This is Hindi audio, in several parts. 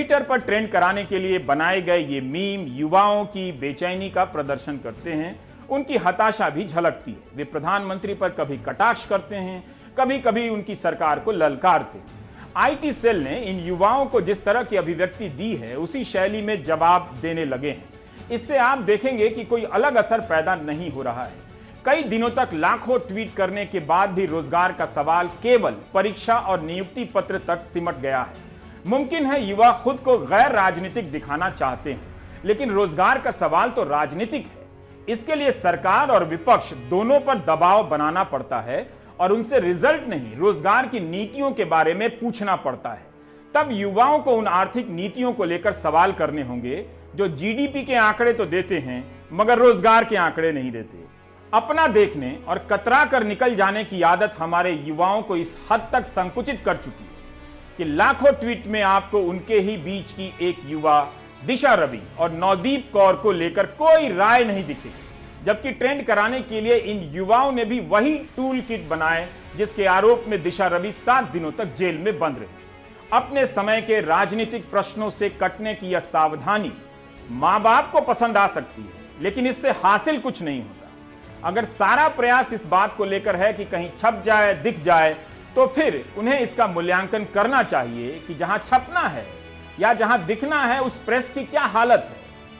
ट्विटर पर ट्रेंड कराने के लिए बनाए गए ये मीम युवाओं की बेचैनी का प्रदर्शन करते हैं, उनकी हताशा भी झलकती है। वे प्रधानमंत्री पर कभी कटाक्ष करते हैं, कभी कभी उनकी सरकार को ललकारते हैं। आईटी सेल ने इन युवाओं को जिस तरह की अभिव्यक्ति दी है, उसी शैली में जवाब देने लगे हैं। इससे आप देखेंगे कि कोई अलग असर पैदा नहीं हो रहा है। कई दिनों तक लाखों ट्वीट करने के बाद भी रोजगार का सवाल केवल परीक्षा और नियुक्ति पत्र तक सिमट गया है। मुमकिन है युवा खुद को गैर राजनीतिक दिखाना चाहते हैं, लेकिन रोजगार का सवाल तो राजनीतिक है। इसके लिए सरकार और विपक्ष दोनों पर दबाव बनाना पड़ता है और उनसे रिजल्ट नहीं, रोजगार की नीतियों के बारे में पूछना पड़ता है। तब युवाओं को उन आर्थिक नीतियों को लेकर सवाल करने होंगे जो जीडीपी के आंकड़े तो देते हैं मगर रोजगार के आंकड़े नहीं देते। अपना देखने और कतरा कर निकल जाने की आदत हमारे युवाओं को इस हद तक संकुचित कर चुकी है कि लाखों ट्वीट में आपको उनके ही बीच की एक युवा दिशा रवि और नवदीप कौर को लेकर कोई राय नहीं दिखेगी, जबकि ट्रेंड कराने के लिए इन युवाओं ने भी वही टूल किट बनाए जिसके आरोप में दिशा रवि 7 दिनों तक जेल में बंद रही। अपने समय के राजनीतिक प्रश्नों से कटने की यह सावधानी मां बाप को पसंद आ सकती है, लेकिन इससे हासिल कुछ नहीं होता। अगर सारा प्रयास इस बात को लेकर है कि कहीं छप जाए, दिख जाए, तो फिर उन्हें इसका मूल्यांकन करना चाहिए कि जहां छपना है या जहां दिखना है उस प्रेस की क्या हालत है।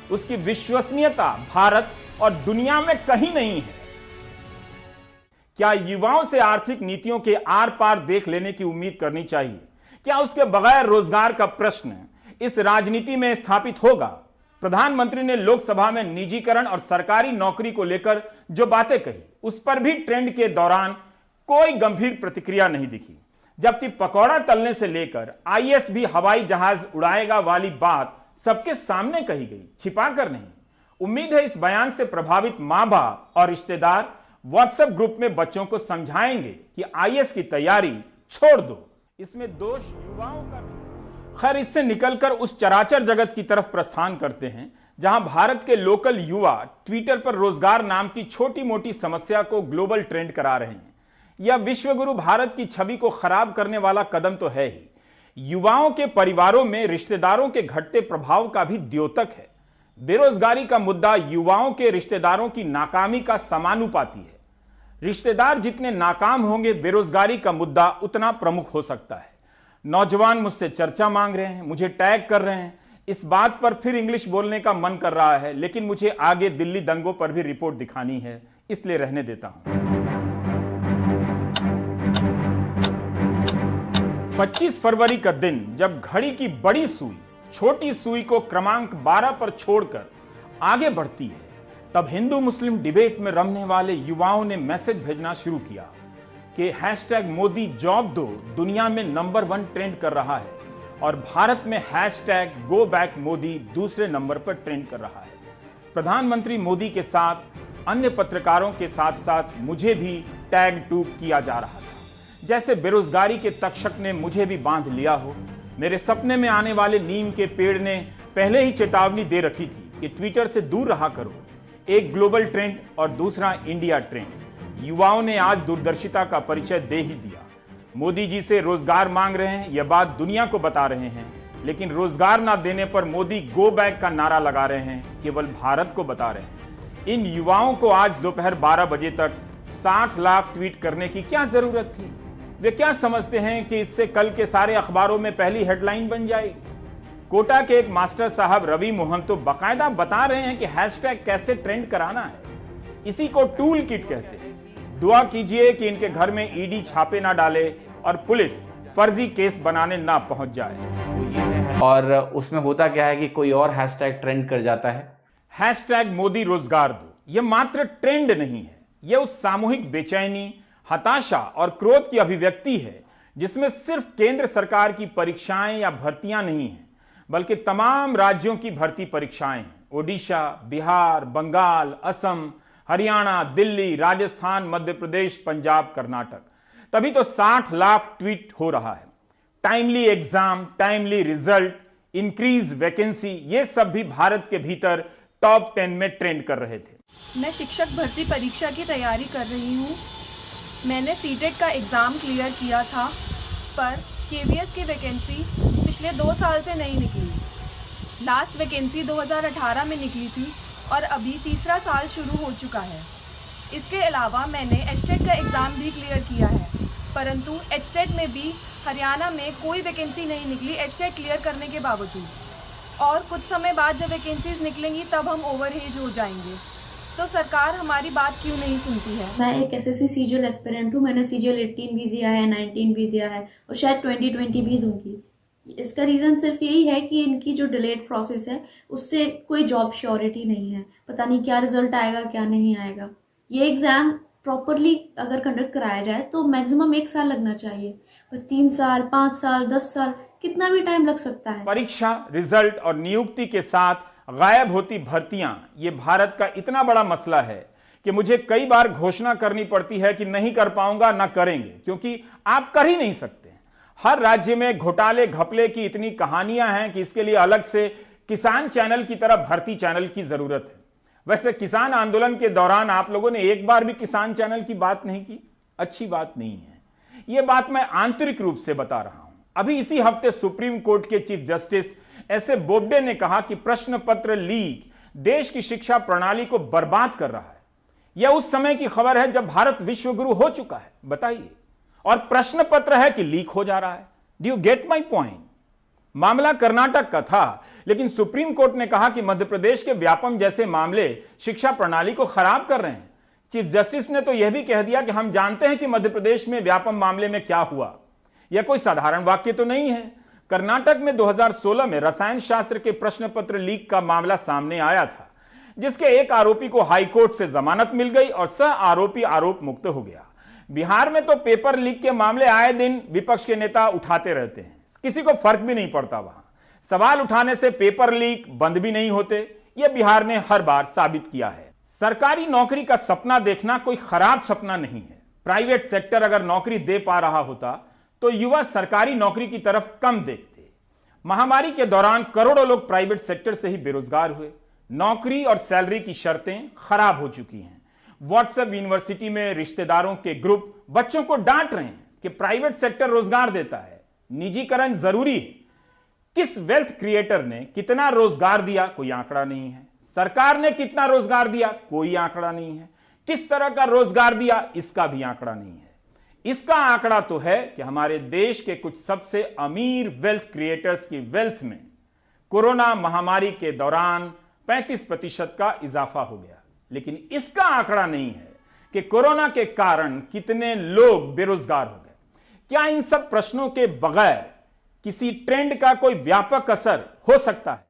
उसकी विश्वसनीयता भारत और दुनिया में कहीं नहीं है। क्या युवाओं से आर्थिक नीतियों के आर पार देख लेने की उम्मीद करनी चाहिए? क्या उसके बगैर रोजगार का प्रश्न इस राजनीति में स्थापित होगा? प्रधानमंत्री ने लोकसभा में निजीकरण और सरकारी नौकरी को लेकर जो बातें कही, उस पर भी ट्रेंड के दौरान कोई गंभीर प्रतिक्रिया नहीं दिखी, जबकि पकौड़ा तलने से लेकर आईएएस भी हवाई जहाज उड़ाएगा वाली बात सबके सामने कही गई, छिपाकर नहीं। उम्मीद है इस बयान से प्रभावित मां बाप और रिश्तेदार व्हाट्सएप ग्रुप में बच्चों को समझाएंगे कि आईएएस की तैयारी छोड़ दो, इसमें दोष युवाओं का भी। खैर, इससे निकलकर उस चराचर जगत की तरफ प्रस्थान करते हैं जहां भारत के लोकल युवा ट्विटर पर रोजगार नाम की छोटी मोटी समस्या को ग्लोबल ट्रेंड करा रहे हैं। यह विश्वगुरु भारत की छवि को खराब करने वाला कदम तो है ही, युवाओं के परिवारों में रिश्तेदारों के घटते प्रभाव का भी द्योतक है। बेरोजगारी का मुद्दा युवाओं के रिश्तेदारों की नाकामी का समानुपाती है। रिश्तेदार जितने नाकाम होंगे, बेरोजगारी का मुद्दा उतना प्रमुख हो सकता है। नौजवान मुझसे चर्चा मांग रहे हैं, मुझे टैग कर रहे हैं। इस बात पर फिर इंग्लिश बोलने का मन कर रहा है, लेकिन मुझे आगे दिल्ली दंगों पर भी रिपोर्ट दिखानी है, इसलिए रहने देता हूं। 25 फरवरी का दिन जब घड़ी की बड़ी सुई छोटी सुई को क्रमांक 12 पर छोड़कर आगे बढ़ती है, तब हिंदू मुस्लिम डिबेट में रमने वाले युवाओं ने मैसेज भेजना शुरू किया कि #मोदी जॉब दो दुनिया में नंबर 1 ट्रेंड कर रहा है और भारत में #गो बैक मोदी दूसरे नंबर पर ट्रेंड कर रहा है। प्रधानमंत्री मोदी के साथ अन्य पत्रकारों के साथ साथ मुझे भी टैग टूक किया जा रहा था, जैसे बेरोजगारी के तक्षक ने मुझे भी बांध लिया हो। मेरे सपने में आने वाले नीम के पेड़ ने पहले ही चेतावनी दे रखी थी कि ट्विटर से दूर रहा करो। एक ग्लोबल ट्रेंड और दूसरा इंडिया ट्रेंड। युवाओं ने आज दूरदर्शिता का परिचय दे ही दिया। मोदी जी से रोजगार मांग रहे हैं, यह बात दुनिया को बता रहे हैं, लेकिन रोजगार ना देने पर मोदी गो बैक का नारा लगा रहे हैं, केवल भारत को बता रहे हैं। इन युवाओं को आज दोपहर 12 बजे तक 60 लाख ट्वीट करने की क्या जरूरत थी? वे क्या समझते हैं कि इससे कल के सारे अखबारों में पहली हेडलाइन बन जाएगी? कोटा के एक मास्टर साहब रवि मोहन तो बाकायदा बता रहे हैं कि हैशटैग कैसे ट्रेंड कराना है। इसी को टूल किट कहते हैं। दुआ कीजिए कि इनके घर में ईडी छापे ना डाले और पुलिस फर्जी केस बनाने ना पहुंच जाए। और उसमें होता क्या है कि कोई और हैशटैग ट्रेंड कर जाता है। #मोदी रोजगार दो। यह मात्र ट्रेंड नहीं है, यह उस सामूहिक बेचैनी, हताशा और क्रोध की अभिव्यक्ति है जिसमें सिर्फ केंद्र सरकार की परीक्षाएं या भर्तियां नहीं हैं, बल्कि तमाम राज्यों की भर्ती परीक्षाएं हैं। ओडिशा, बिहार, बंगाल, असम, हरियाणा, दिल्ली, राजस्थान, मध्य प्रदेश, पंजाब, कर्नाटक। तभी तो 60 लाख ट्वीट हो रहा है। Timely exam, timely result, increase vacancy, ये सब भी भारत के भीतर टॉप 10 में ट्रेंड कर रहे थे। मैं शिक्षक भर्ती परीक्षा की तैयारी कर रही हूँ। मैंने सीटेट का एग्ज़ाम क्लियर किया था, पर केवीएस की वैकेंसी पिछले 2 साल से नहीं निकली। लास्ट वैकेंसी 2018 में निकली थी और अभी तीसरा साल शुरू हो चुका है। इसके अलावा मैंने एचटेट का एग्ज़ाम भी क्लियर किया है, परंतु एचटेट में भी हरियाणा में कोई वैकेंसी नहीं निकली एचटेट क्लियर करने के बावजूद। और कुछ समय बाद जब वैकेंसीज निकलेंगी तब हम ओवर एज हो जाएंगे। तो सरकार हमारी बात क्यों नहीं सुनती है? मैं एक एसएससी सीजीएल एस्पिरेंट हूँ। मैंने सीजीएल 18 भी दिया है, 19 भी दिया है और शायद 2020 भी दूंगी। इसका रीज़न सिर्फ यही है कि इनकी जो डिलेड प्रोसेस है उससे कोई जॉब श्योरिटी नहीं है। पता नहीं क्या रिजल्ट आएगा क्या नहीं आएगा। ये एग्ज़ाम प्रॉपरली अगर कंडक्ट कराया जाए तो मैक्सिमम 1 साल लगना चाहिए, पर 3 साल, 5 साल, 10 साल, कितना भी टाइम लग सकता है। परीक्षा, रिजल्ट और नियुक्ति के साथ गायब होती भर्तियां, ये भारत का इतना बड़ा मसला है कि मुझे कई बार घोषणा करनी पड़ती है कि नहीं कर पाऊंगा, ना करेंगे, क्योंकि आप कर ही नहीं सकते। हर राज्य में घोटाले घपले की इतनी कहानियां हैं कि इसके लिए अलग से किसान चैनल की तरह भर्ती चैनल की जरूरत है। वैसे किसान आंदोलन के दौरान आप लोगों ने एक बार भी किसान चैनल की बात नहीं की। अच्छी बात नहीं है। यह बात मैं आंतरिक रूप से बता रहा हूं। अभी इसी हफ्ते सुप्रीम कोर्ट के chief justice S A Bobde ने कहा कि प्रश्न पत्र लीक देश की शिक्षा प्रणाली को बर्बाद कर रहा है। यह उस समय की खबर है जब भारत विश्व गुरु हो चुका है, बताइए, और प्रश्न पत्र है कि लीक हो जा रहा है। Do you get my point? मामला कर्नाटक का था, लेकिन सुप्रीम कोर्ट ने कहा कि मध्य प्रदेश के व्यापम जैसे मामले शिक्षा प्रणाली को खराब कर रहे हैं। चीफ जस्टिस ने तो यह भी कह दिया कि हम जानते हैं कि मध्य प्रदेश में व्यापम मामले में क्या हुआ। यह कोई साधारण वाक्य तो नहीं है। कर्नाटक में 2016 में रसायन शास्त्र के प्रश्न पत्र लीक का मामला सामने आया था, जिसके एक आरोपी को हाईकोर्ट से जमानत मिल गई और सह आरोपी आरोप मुक्त हो गया। बिहार में तो पेपर लीक के मामले आए दिन विपक्ष के नेता उठाते रहते हैं, किसी को फर्क भी नहीं पड़ता। वहां सवाल उठाने से पेपर लीक बंद भी नहीं होते। यह बिहार ने हर बार साबित किया है। सरकारी नौकरी का सपना देखना कोई खराब सपना नहीं है। प्राइवेट सेक्टर अगर नौकरी दे पा रहा होता तो युवा सरकारी नौकरी की तरफ कम देखते। महामारी के दौरान करोड़ों लोग प्राइवेट सेक्टर से ही बेरोजगार हुए। नौकरी और सैलरी की शर्तें खराब हो चुकी हैं। व्हाट्सएप यूनिवर्सिटी में रिश्तेदारों के ग्रुप बच्चों को डांट रहे हैं कि प्राइवेट सेक्टर रोजगार देता है, निजीकरण जरूरी है। किस वेल्थ क्रिएटर ने कितना रोजगार दिया, कोई आंकड़ा नहीं है। सरकार ने कितना रोजगार दिया, कोई आंकड़ा नहीं है। किस तरह का रोजगार दिया, इसका भी आंकड़ा नहीं है। इसका आंकड़ा तो है कि हमारे देश के कुछ सबसे अमीर वेल्थ क्रिएटर्स की वेल्थ में कोरोना महामारी के दौरान 35% का इजाफा हो गया। लेकिन इसका आंकड़ा नहीं है कि कोरोना के कारण कितने लोग बेरोजगार हो गए। क्या इन सब प्रश्नों के बगैर किसी ट्रेंड का कोई व्यापक असर हो सकता है?